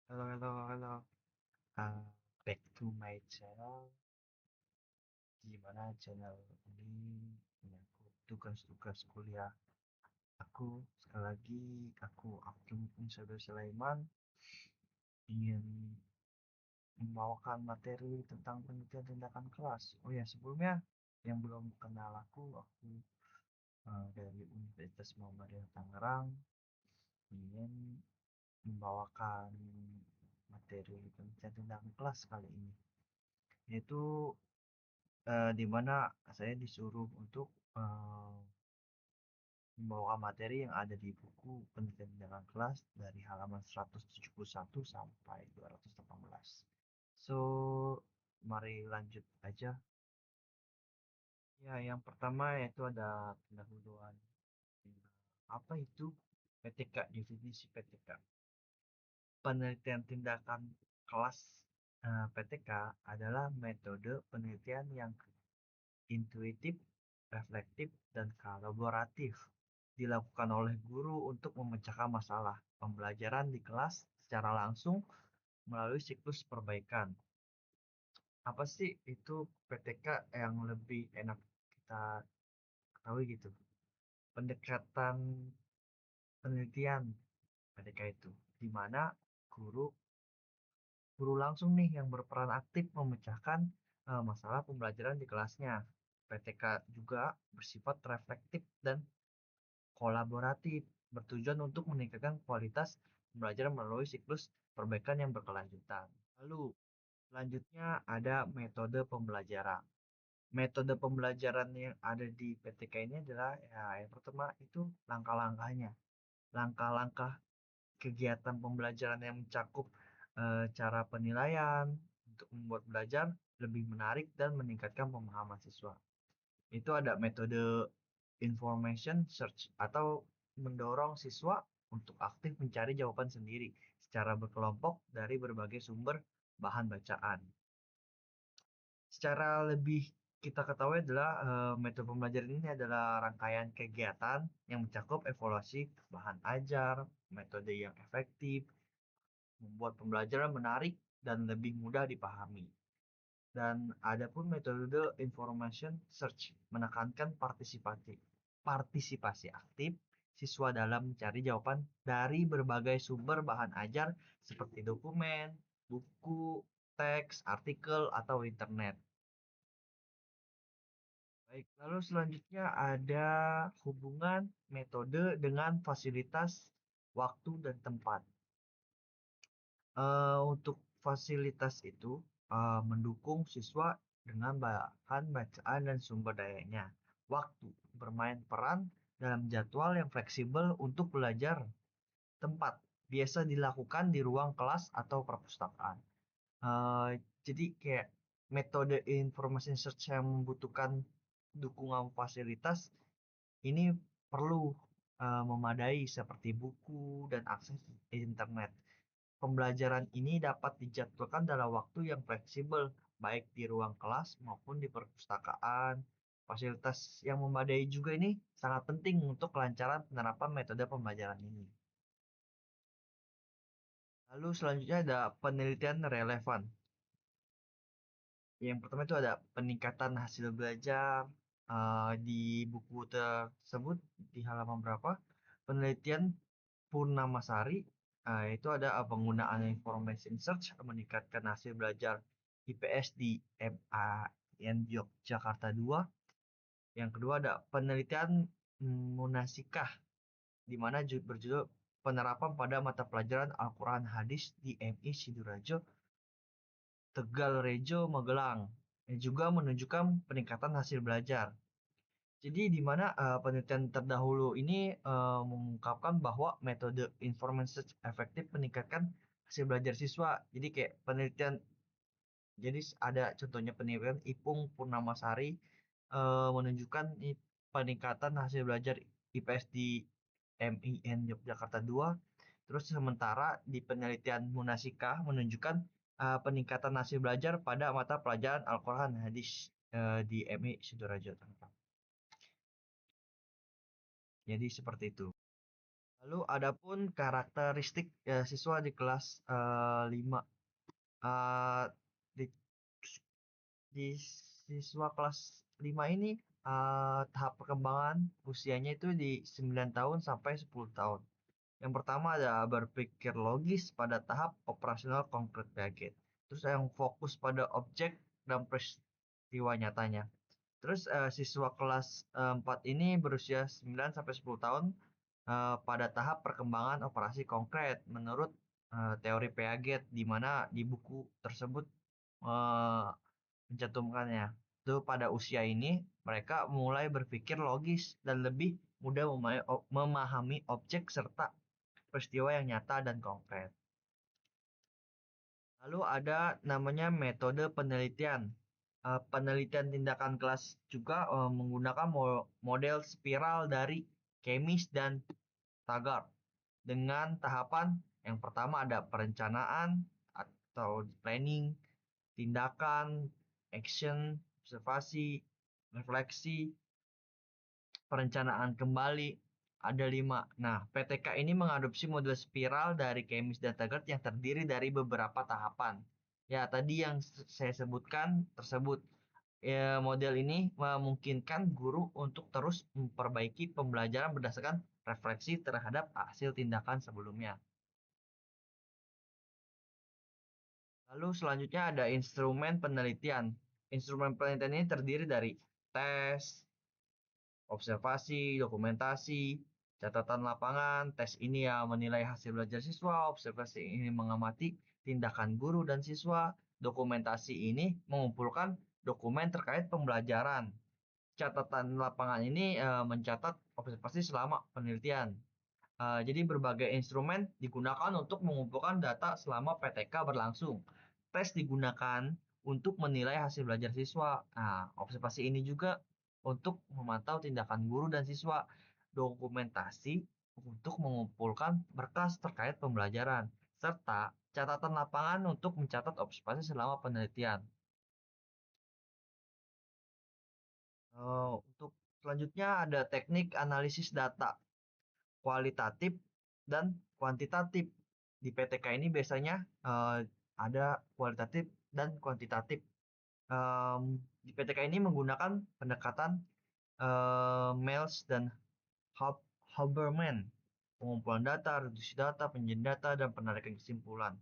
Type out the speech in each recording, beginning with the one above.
Halo, halo, halo. Uh, Back to my channel. Gimana channel ini menyangkut tugas-tugas kuliah aku. Sekali lagi, aku Abdul Sabar Sulaiman ingin membawakan materi tentang penelitian tindakan kelas. Oh ya, sebelumnya yang belum kenal aku dari Universitas Muhammadiyah Tangerang ingin membawakan materi penelitian tindakan kelas kali ini, yaitu di mana saya disuruh untuk eh, membawa materi yang ada di buku penelitian tindakan kelas dari halaman 171 sampai 218. So, mari lanjut aja. Ya, yang pertama yaitu ada pendahuluan. Apa itu PTK? Definisi PTK. Penelitian tindakan kelas PTK adalah metode penelitian yang intuitif, reflektif, dan kolaboratif dilakukan oleh guru untuk memecahkan masalah pembelajaran di kelas secara langsung melalui siklus perbaikan. Apa sih itu PTK yang lebih enak kita ketahui gitu? Pendekatan penelitian PTK itu, di mana guru guru langsung nih yang berperan aktif memecahkan masalah pembelajaran di kelasnya. PTK juga bersifat reflektif dan kolaboratif, bertujuan untuk meningkatkan kualitas pembelajaran melalui siklus perbaikan yang berkelanjutan. Lalu, selanjutnya ada metode pembelajaran. Metode pembelajaran yang ada di PTK ini adalah ya, yang pertama itu langkah-langkahnya. Langkah-langkah kegiatan pembelajaran yang mencakup cara penilaian untuk membuat belajar lebih menarik dan meningkatkan pemahaman siswa. Itu ada metode information search atau mendorong siswa untuk aktif mencari jawaban sendiri secara berkelompok dari berbagai sumber bahan bacaan. Secara lebih kita ketahui adalah metode pembelajaran ini adalah rangkaian kegiatan yang mencakup evaluasi bahan ajar, metode yang efektif, membuat pembelajaran menarik dan lebih mudah dipahami. Dan ada pun metode information search menekankan partisipasi aktif siswa dalam mencari jawaban dari berbagai sumber bahan ajar seperti dokumen, buku, teks, artikel, atau internet. Baik, lalu selanjutnya ada hubungan metode dengan fasilitas, waktu, dan tempat. Untuk fasilitas itu mendukung siswa dengan bahan bacaan dan sumber dayanya. Waktu bermain peran dalam jadwal yang fleksibel untuk belajar. Tempat biasa dilakukan di ruang kelas atau perpustakaan. Jadi kayak metode information search yang membutuhkan dukungan fasilitas ini perlu memadai seperti buku dan akses internet. Pembelajaran ini dapat dijadwalkan dalam waktu yang fleksibel, baik di ruang kelas maupun di perpustakaan. Fasilitas yang memadai juga ini sangat penting untuk kelancaran penerapan metode pembelajaran ini. Lalu selanjutnya ada penelitian relevan. Yang pertama itu ada peningkatan hasil belajar di buku tersebut di halaman berapa. Penelitian Purnamasari itu ada penggunaan information search meningkatkan hasil belajar IPS di MAN Yogyakarta 2. Yang kedua ada penelitian Munasikah di mana berjudul penerapan pada mata pelajaran Al-Quran Hadis di MI Sidoarjo Tegal Rejo Magelang yang juga menunjukkan peningkatan hasil belajar. Jadi di mana penelitian terdahulu ini mengungkapkan bahwa metode information search efektif meningkatkan hasil belajar siswa. Jadi kayak penelitian, jadi ada contohnya penelitian Ipung Purnamasari menunjukkan peningkatan hasil belajar IPS di MIN Yogyakarta 2. Terus sementara di penelitian Munasika menunjukkan peningkatan hasil belajar pada mata pelajaran Al-Quran Hadis di MI Sidoarjo. Jadi seperti itu. Lalu adapun karakteristik siswa di kelas 5. Eh, di, di siswa kelas 5 ini tahap perkembangan usianya itu di 9 tahun sampai 10 tahun. Yang pertama ada berpikir logis pada tahap operasional konkret target. Terus yang fokus pada objek dan peristiwa nyatanya. Terus siswa kelas 4 ini berusia 9 sampai 10 tahun pada tahap perkembangan operasi konkret menurut teori Piaget di mana di buku tersebut eh, mencantumkannya. Itu pada usia ini mereka mulai berpikir logis dan lebih mudah memahami objek serta peristiwa yang nyata dan konkret. Lalu ada namanya metode penelitian. Penelitian tindakan kelas juga menggunakan model spiral dari Kemis dan Taggart dengan tahapan yang pertama ada perencanaan atau planning, tindakan, action, observasi, refleksi, perencanaan kembali, ada 5. Nah, PTK ini mengadopsi model spiral dari Kemis dan Taggart yang terdiri dari beberapa tahapan. Ya, tadi yang saya sebutkan tersebut. Ya, model ini memungkinkan guru untuk terus memperbaiki pembelajaran berdasarkan refleksi terhadap hasil tindakan sebelumnya. Lalu selanjutnya ada instrumen penelitian. Instrumen penelitian ini terdiri dari tes, observasi, dokumentasi, catatan lapangan. Tes ini ya menilai hasil belajar siswa, observasi ini mengamati tindakan guru dan siswa, dokumentasi ini mengumpulkan dokumen terkait pembelajaran. Catatan lapangan ini mencatat observasi selama penelitian. Jadi berbagai instrumen digunakan untuk mengumpulkan data selama PTK berlangsung. Tes digunakan untuk menilai hasil belajar siswa. Nah, observasi ini juga untuk memantau tindakan guru dan siswa. Dokumentasi untuk mengumpulkan berkas terkait pembelajaran. Serta catatan lapangan untuk mencatat observasi selama penelitian. Untuk selanjutnya ada teknik analisis data kualitatif dan kuantitatif. Di PTK ini biasanya ada kualitatif dan kuantitatif. Di PTK ini menggunakan pendekatan Miles dan Haberman, pengumpulan data, reduksi data, penyajian data, dan penarikan kesimpulan.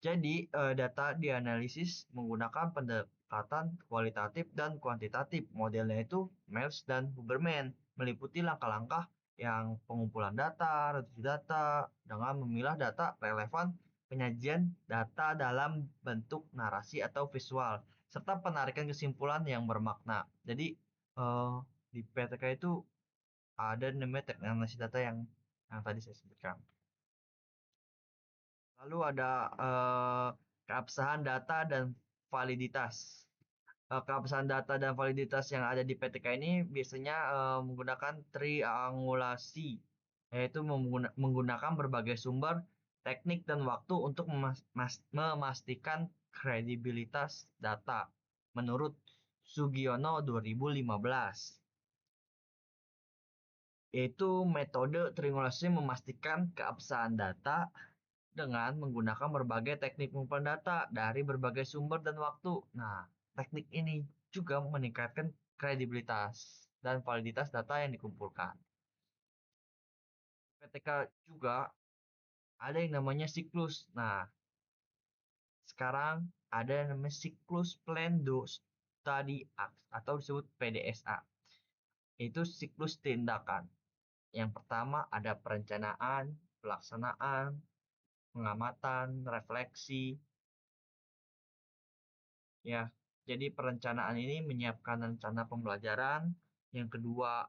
Jadi, data dianalisis menggunakan pendekatan kualitatif dan kuantitatif. Modelnya itu Miles dan Huberman, meliputi langkah-langkah yang pengumpulan data, reduksi data, dengan memilah data relevan, penyajian data dalam bentuk narasi atau visual, serta penarikan kesimpulan yang bermakna. Jadi, di PTK itu ada namanya teknik analisis data yang tadi saya sebutkan. Lalu ada keabsahan data dan validitas. Keabsahan data dan validitas yang ada di PTK ini biasanya menggunakan triangulasi, yaitu menggunakan berbagai sumber, teknik, dan waktu untuk memastikan kredibilitas data menurut Sugiono 2015. Yaitu metode triangulasi memastikan keabsahan data dengan menggunakan berbagai teknik pengumpulan data dari berbagai sumber dan waktu. Nah, teknik ini juga meningkatkan kredibilitas dan validitas data yang dikumpulkan. PTK juga ada yang namanya siklus. Nah, sekarang ada yang namanya siklus Plan Do Study Act atau disebut PDSA. Itu siklus tindakan. Yang pertama ada perencanaan, pelaksanaan, pengamatan, refleksi. Ya, jadi perencanaan ini menyiapkan rencana pembelajaran. Yang kedua,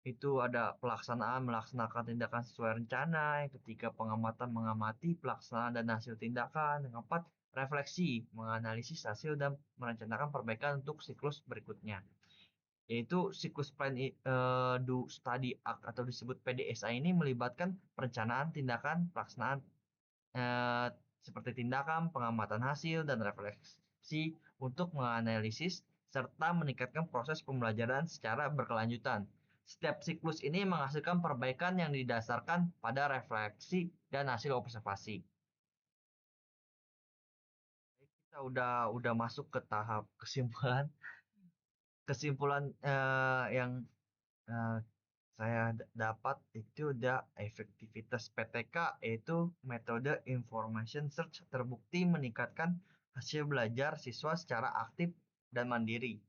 itu ada pelaksanaan, melaksanakan tindakan sesuai rencana. Yang ketiga, pengamatan, mengamati pelaksanaan dan hasil tindakan. Yang keempat, refleksi, menganalisis hasil dan merencanakan perbaikan untuk siklus berikutnya. Yaitu siklus plan do study act atau disebut PDSA ini melibatkan perencanaan, tindakan, pelaksanaan eh, seperti tindakan, pengamatan hasil, dan refleksi untuk menganalisis serta meningkatkan proses pembelajaran secara berkelanjutan. Setiap siklus ini menghasilkan perbaikan yang didasarkan pada refleksi dan hasil observasi. Kita udah masuk ke tahap kesimpulan. Kesimpulan yang eh, saya dapat itu udah efektivitas PTK yaitu metode information search terbukti meningkatkan hasil belajar siswa secara aktif dan mandiri.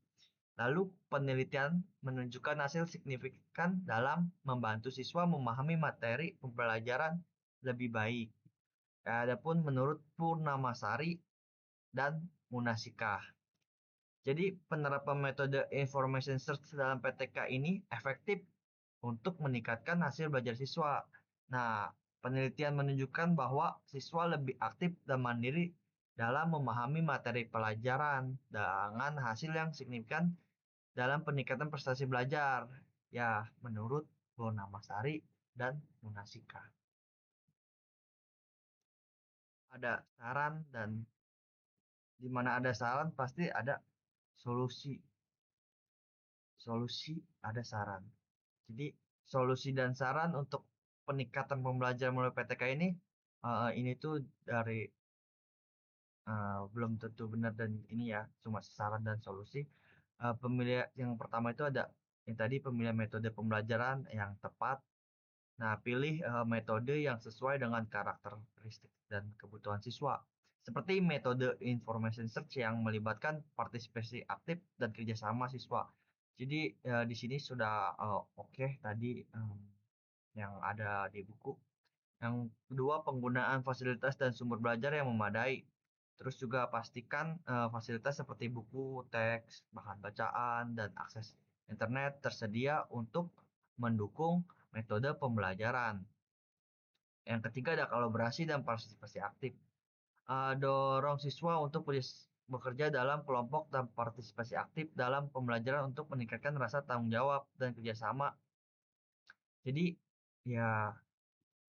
Lalu penelitian menunjukkan hasil signifikan dalam membantu siswa memahami materi pembelajaran lebih baik. Adapun menurut Purnamasari dan Munasika. Jadi penerapan metode information search dalam PTK ini efektif untuk meningkatkan hasil belajar siswa. Nah, penelitian menunjukkan bahwa siswa lebih aktif dan mandiri dalam memahami materi pelajaran dengan hasil yang signifikan dalam peningkatan prestasi belajar. Ya, menurut Bonamasari dan Munasika. Ada saran dan di mana ada saran pasti ada solusi. Solusi ada saran. Jadi solusi dan saran untuk peningkatan pembelajaran melalui PTK ini tuh dari belum tentu benar dan ini ya cuma saran dan solusi. Pemilihan yang pertama itu ada yang tadi pemilihan metode pembelajaran yang tepat. Nah, pilih metode yang sesuai dengan karakteristik dan kebutuhan siswa. Seperti metode information search yang melibatkan partisipasi aktif dan kerjasama siswa. Jadi di sini sudah oke tadi yang ada di buku. Yang kedua, penggunaan fasilitas dan sumber belajar yang memadai. Terus juga pastikan fasilitas seperti buku, teks, bahan bacaan, dan akses internet tersedia untuk mendukung metode pembelajaran. Yang ketiga ada kolaborasi dan partisipasi aktif. Dorong siswa untuk bekerja dalam kelompok dan partisipasi aktif dalam pembelajaran untuk meningkatkan rasa tanggung jawab dan kerjasama. Jadi ya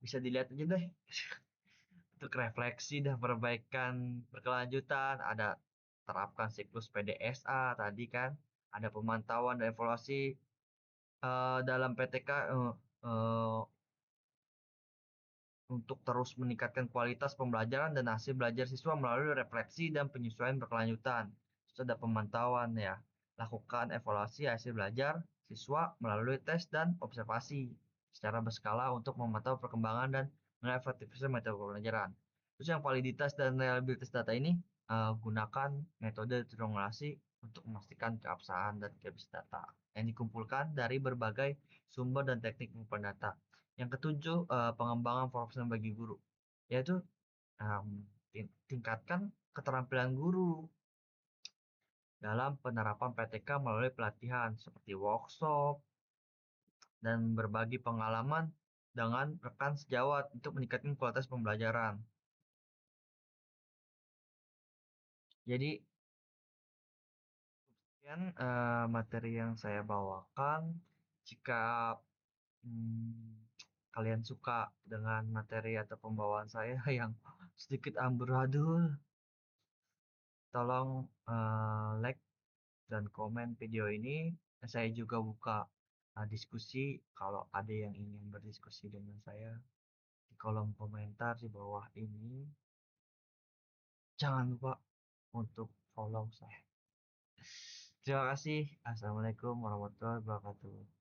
bisa dilihat aja deh untuk refleksi dan perbaikan berkelanjutan. Ada terapkan siklus PDSA tadi kan. Ada pemantauan dan evaluasi dalam PTK untuk terus meningkatkan kualitas pembelajaran dan hasil belajar siswa melalui refleksi dan penyesuaian berkelanjutan. Terus ada pemantauan ya, lakukan evaluasi hasil belajar siswa melalui tes dan observasi secara berskala untuk memantau perkembangan dan mengefektifkan metode pembelajaran. Terus yang validitas dan reliabilitas data ini gunakan metode triangulasi untuk memastikan keabsahan dan kebiasaan data yang dikumpulkan dari berbagai sumber dan teknik pengumpulan data. Yang ketujuh, pengembangan profesional bagi guru, yaitu tingkatkan keterampilan guru dalam penerapan PTK melalui pelatihan seperti workshop dan berbagi pengalaman dengan rekan sejawat untuk meningkatkan kualitas pembelajaran. Jadi, sekian materi yang saya bawakan. Jika kalian suka dengan materi atau pembawaan saya yang sedikit amburadul, tolong like dan komen video ini. Saya juga buka diskusi kalau ada yang ingin berdiskusi dengan saya di kolom komentar di bawah ini. Jangan lupa untuk follow saya. Terima kasih. Assalamualaikum warahmatullahi wabarakatuh.